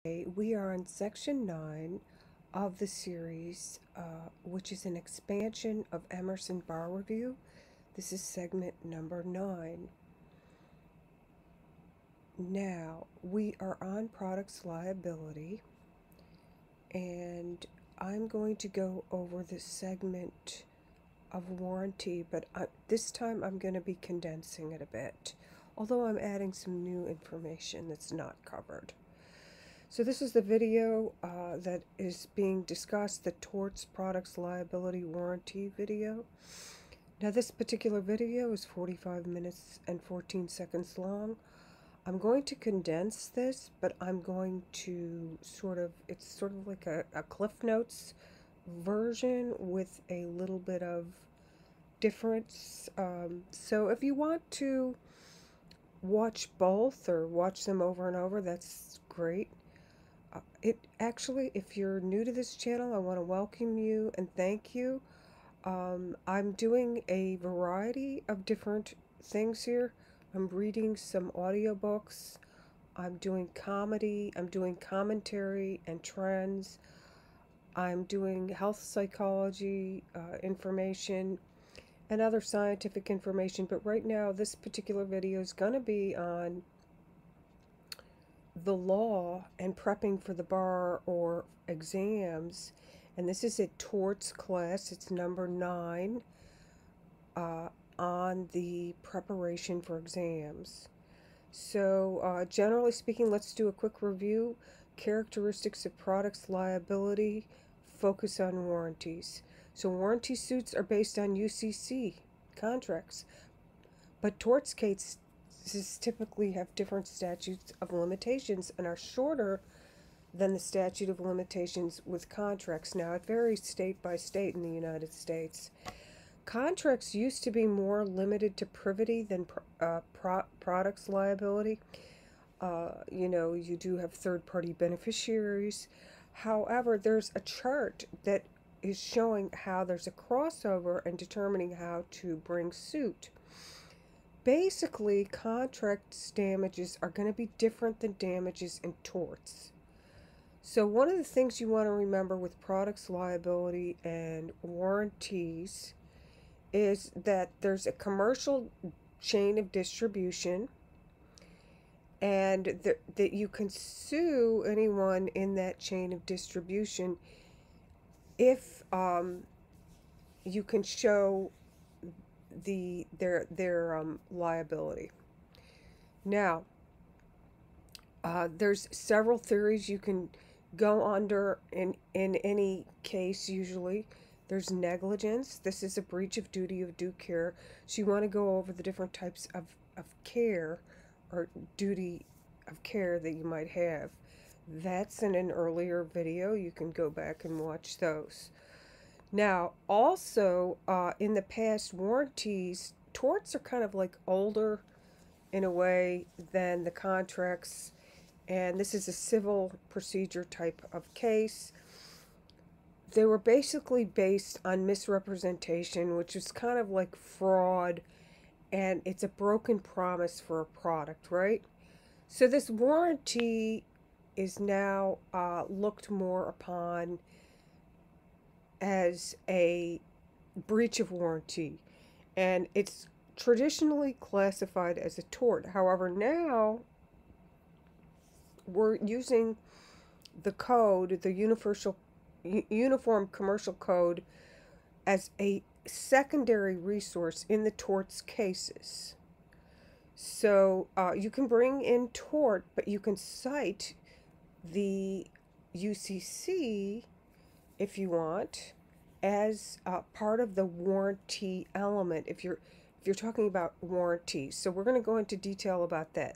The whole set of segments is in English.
We are on section 9 of the series, which is an expansion of Emerson Bar Review. This is segment number 9. Now, we are on products liability, and I'm going to go over the segment of warranty, but this time I'm going to be condensing it a bit, although I'm adding some new information that's not covered. So this is the video that is being discussed, the Torts Products Liability Warranty video. Now this particular video is 45 minutes and 14 seconds long. I'm going to condense this, but I'm going to it's sort of like a Cliff Notes version with a little bit of difference. So if you want to watch both or watch them over and over, that's great. If you're new to this channel, I want to welcome you and thank you. I'm doing a variety of different things here. I'm reading some audiobooks. I'm doing comedy. I'm doing commentary and trends. I'm doing health psychology information and other scientific information. But right now, this particular video is going to be on the law and prepping for the bar or exams, and this is a torts class. It's number 9 on the preparation for exams. So generally speaking, let's do a quick review. Characteristics of products liability, focus on warranties. So warranty suits are based on UCC-contracts, but torts cases typically have different statutes of limitations and are shorter than the statute of limitations with contracts. Now, it varies state by state in the United States. Contracts used to be more limited to privity than products liability. You do have third-party beneficiaries. However, there's a chart that is showing how there's a crossover and determining how to bring suit. Basically, contracts damages are going to be different than damages in torts. So one of the things you want to remember with products liability and warranties is that there's a commercial chain of distribution, and that you can sue anyone in that chain of distribution if you can show their liability. Now, there's several theories you can go under in any case. Usually there's negligence. This is a breach of duty of due care. So you want to go over the different types of care or duty of care that you might have. That's in an earlier video. You can go back and watch those. Now, also, in the past, torts are kind of like older in a way than the contracts, and this is a civil procedure type of case. They were basically based on misrepresentation, which is kind of like fraud, and it's a broken promise for a product, right? So this warranty is now looked more upon as a breach of warranty, and it's traditionally classified as a tort. However, now we're using the code, the Uniform Commercial Code, as a secondary resource in the torts cases. So you can bring in tort, but you can cite the UCC if you want, as part of the warranty element, if you're talking about warranties. So we're going to go into detail about that.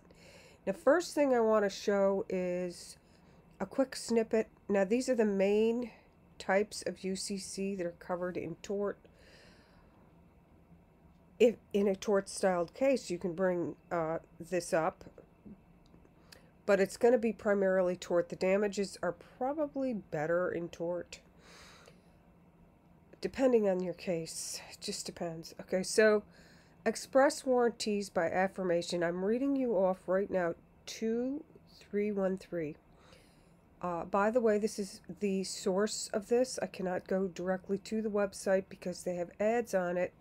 Now, first thing I want to show is a quick snippet. Now, these are the main types of UCC that are covered in tort. If in a tort-styled case, you can bring this up, but it's going to be primarily tort. The damages are probably better in tort, depending on your case. It just depends. Okay, so express warranties by affirmation. I'm reading you off right now 2313. By the way, this is the source of this. I cannot go directly to the website because they have ads on it.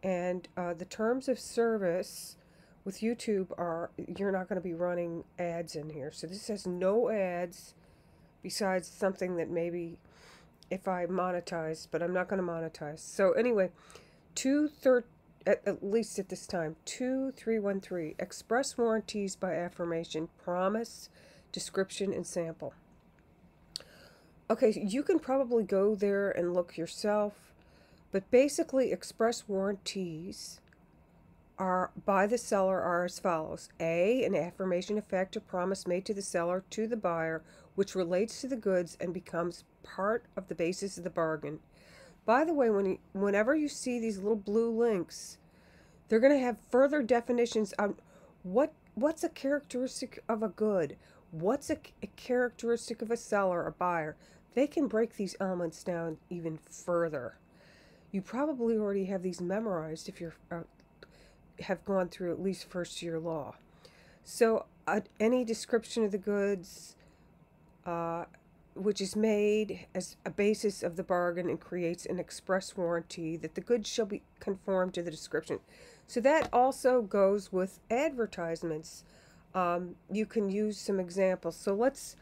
And the terms of service with YouTube are you're not going to be running ads in here. So this has no ads besides something that maybe if I monetize, but I'm not going to monetize. So anyway, at least at this time, 2313, express warranties by affirmation, promise, description, and sample. Okay, you can probably go there and look yourself, but basically express warranties are by the seller are as follows. A, an affirmation, effect, or promise made to the seller to the buyer, which relates to the goods and becomes part of the basis of the bargain. By the way, whenever you see these little blue links, they're going to have further definitions on what's a characteristic of a good, what's a characteristic of a seller, a buyer. They can break these elements down even further. You probably already have these memorized if you have gone through at least first year law. So any description of the goods, which is made as a basis of the bargain and creates an express warranty that the goods shall be conformed to the description. So that also goes with advertisements. You can use some examples. So let's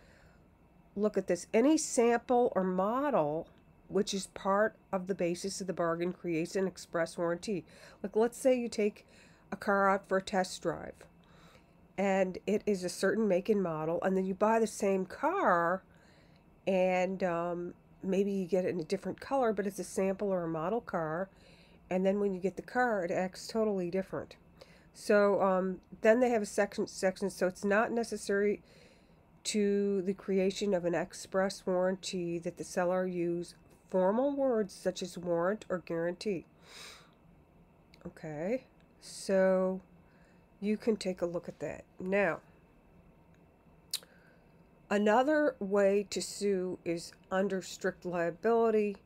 look at this. Any sample or model which is part of the basis of the bargain creates an express warranty. Like let's say you take a car out for a test drive and it is a certain make and model, and then you buy the same car and maybe you get it in a different color, but it's a sample or a model car, and then when you get the car it acts totally different. So then they have a section, so it's not necessary to the creation of an express warranty that the seller use formal words such as warrant or guarantee. Okay, so you can take a look at that. Now, another way to sue is under strict liability,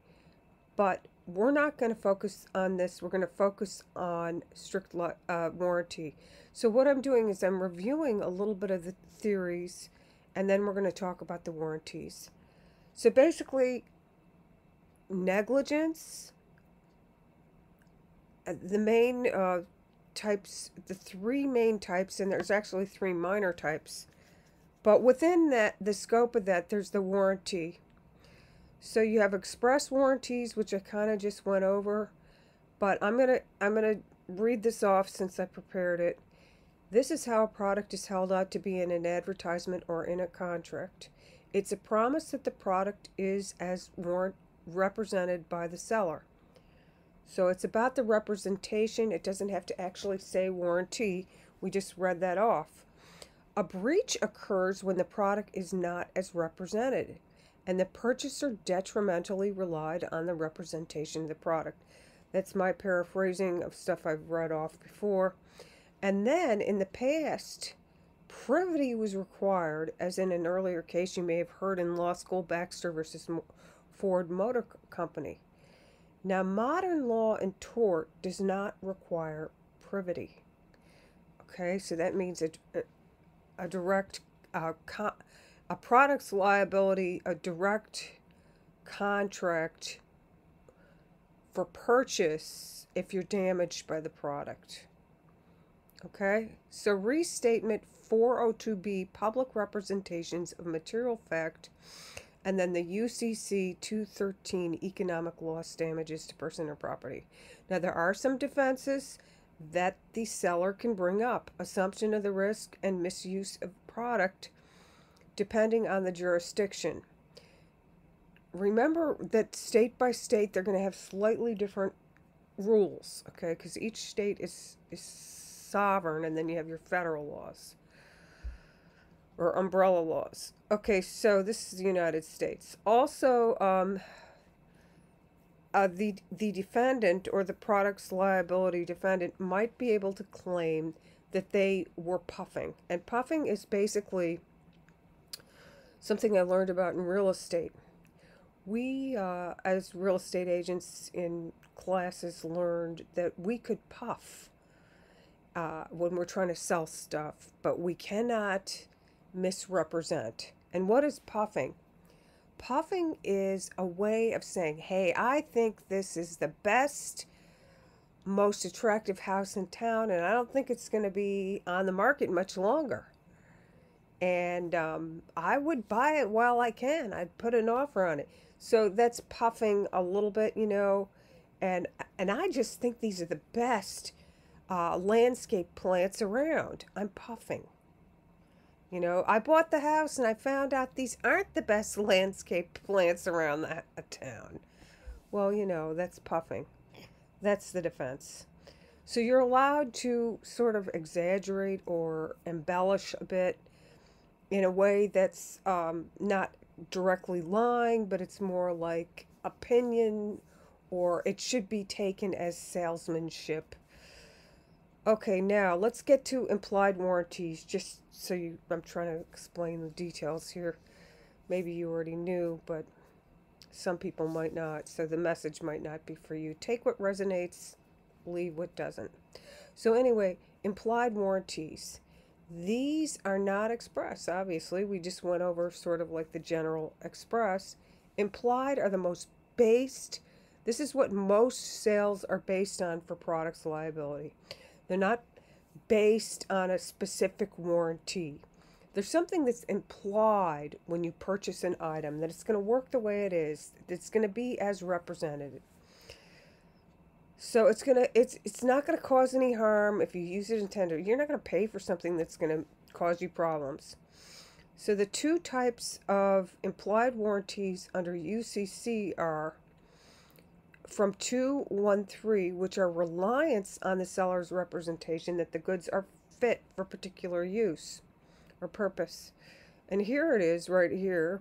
but we're not going to focus on this. We're going to focus on strict warranty. So what I'm doing is I'm reviewing a little bit of the theories, and then we're going to talk about the warranties. So basically, negligence, the main types, the three main types, and there's actually three minor types, but within that, the scope of that, there's the warranty. So you have express warranties, which I kind of just went over, but I'm gonna read this off since I prepared it. This is how a product is held out to be in an advertisement or in a contract. It's a promise that the product is as represented by the seller. So it's about the representation. It doesn't have to actually say warranty. We just read that off. A breach occurs when the product is not as represented, and the purchaser detrimentally relied on the representation of the product. That's my paraphrasing of stuff I've read off before. And then in the past, privity was required, as in an earlier case you may have heard in law school, Baxter versus Ford Motor Company. Now, modern law and tort does not require privity. Okay, so that means a direct, a product's liability, a direct contract for purchase if you're damaged by the product. Okay, so restatement 402B, public representations of material fact, and then the UCC-213, economic loss damages to person or property. Now, there are some defenses that the seller can bring up. Assumption of the risk and misuse of product, depending on the jurisdiction. Remember that state by state, they're going to have slightly different rules, okay? Because each state is sovereign, and then you have your federal laws or umbrella laws. Okay, so this is the United States. Also, the defendant or the products liability defendant might be able to claim that they were puffing. And puffing is basically something I learned about in real estate. We, as real estate agents in classes, learned that we could puff when we're trying to sell stuff, but we cannot misrepresent. And what is puffing? Puffing is a way of saying, hey, I think this is the best, most attractive house in town, and I don't think it's going to be on the market much longer. And I would buy it while I can. I'd put an offer on it. So that's puffing a little bit, you know. And I just think these are the best landscape plants around. I'm puffing. You know, I bought the house and I found out these aren't the best landscape plants around the town. Well, you know, that's puffing. That's the defense. So you're allowed to sort of exaggerate or embellish a bit in a way that's not directly lying, but it's more like opinion, or it should be taken as salesmanship. Okay, now let's get to implied warranties, just so I'm trying to explain the details here. Maybe you already knew, but some people might not, so the message might not be for you. Take what resonates, leave what doesn't. So anyway, implied warranties. These are not express, obviously. We just went over sort of like the general express. Implied are the most based. This is what most sales are based on for products liability. They're not based on a specific warranty. There's something that's implied when you purchase an item, that it's going to work the way it is, that it's going to be as represented. So it's not going to cause any harm if you use it intended. You're not going to pay for something that's going to cause you problems. So the two types of implied warranties under UCC are from 213, which are reliance on the seller's representation that the goods are fit for particular use or purpose. And here it is right here.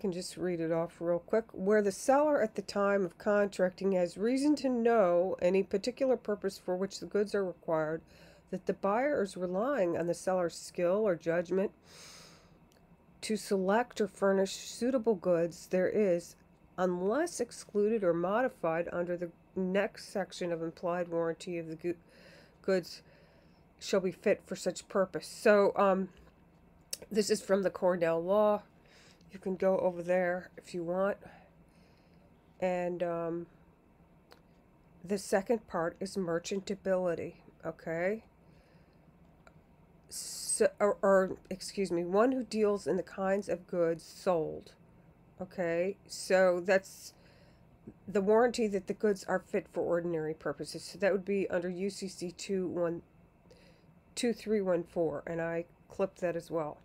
Can just read it off real quick. Where the seller at the time of contracting has reason to know any particular purpose for which the goods are required, that the buyer is relying on the seller's skill or judgment to select or furnish suitable goods, there is, unless excluded or modified under the next section of implied warranty of the goods shall be fit for such purpose. So this is from the Cornell Law. You can go over there if you want. And the second part is merchantability, okay? So, or excuse me, one who deals in the kinds of goods sold, okay? So that's the warranty that the goods are fit for ordinary purposes. So that would be under UCC 2314, and I clipped that as well.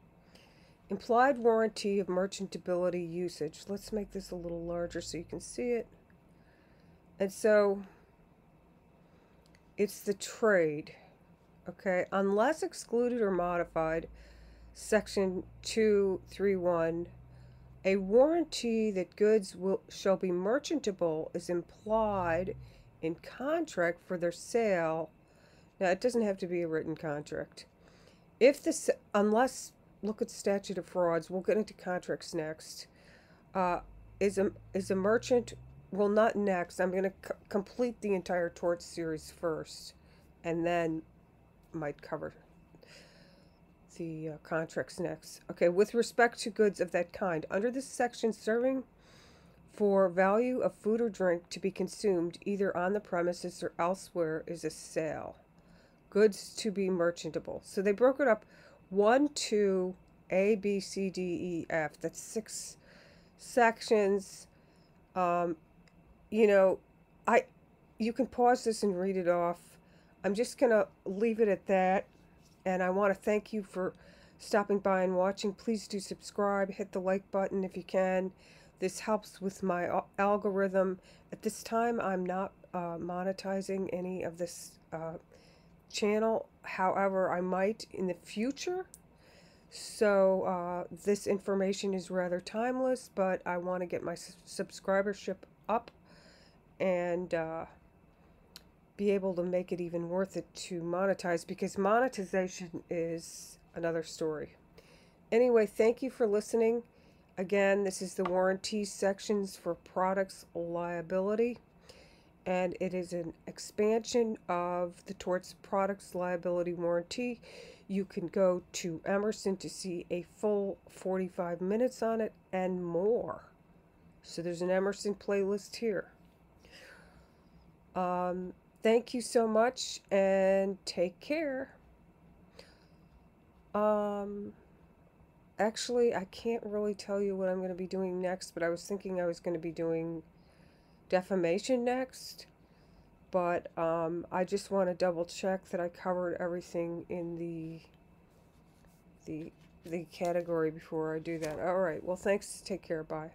Implied warranty of merchantability usage. Let's make this a little larger so you can see it. And so it's the trade, okay? Unless excluded or modified, section 231, a warranty that goods shall be merchantable is implied in contract for their sale. Now, it doesn't have to be a written contract. Unless, look at statute of frauds. We'll get into contracts next. Is a merchant, well, not next. I'm going to complete the entire torts series first, and then might cover the contracts next. Okay, with respect to goods of that kind, under this section, serving for value of food or drink to be consumed either on the premises or elsewhere is a sale. Goods to be merchantable. So they broke it up 1, 2, A, B, C, D, E, F. That's 6 sections. You know, you can pause this and read it off. I'm just going to leave it at that. And I want to thank you for stopping by and watching. Please do subscribe. Hit the like button if you can. This helps with my algorithm. At this time, I'm not monetizing any of this channel. However, I might in the future. So this information is rather timeless, but I want to get my subscribership up and be able to make it even worth it to monetize, because monetization is another story. Anyway, thank you for listening. Again, this is the warranty sections for products liability, and it is an expansion of the Torts Products Liability Warranty. You can go to Emerson to see a full 45 minutes on it and more. So there's an Emerson playlist here. Thank you so much and take care. Actually, I can't really tell you what I'm going to be doing next, but I was thinking I was going to be doing defamation next. But I just want to double check that I covered everything in the category before I do that. All right. Well, thanks. Take care. Bye.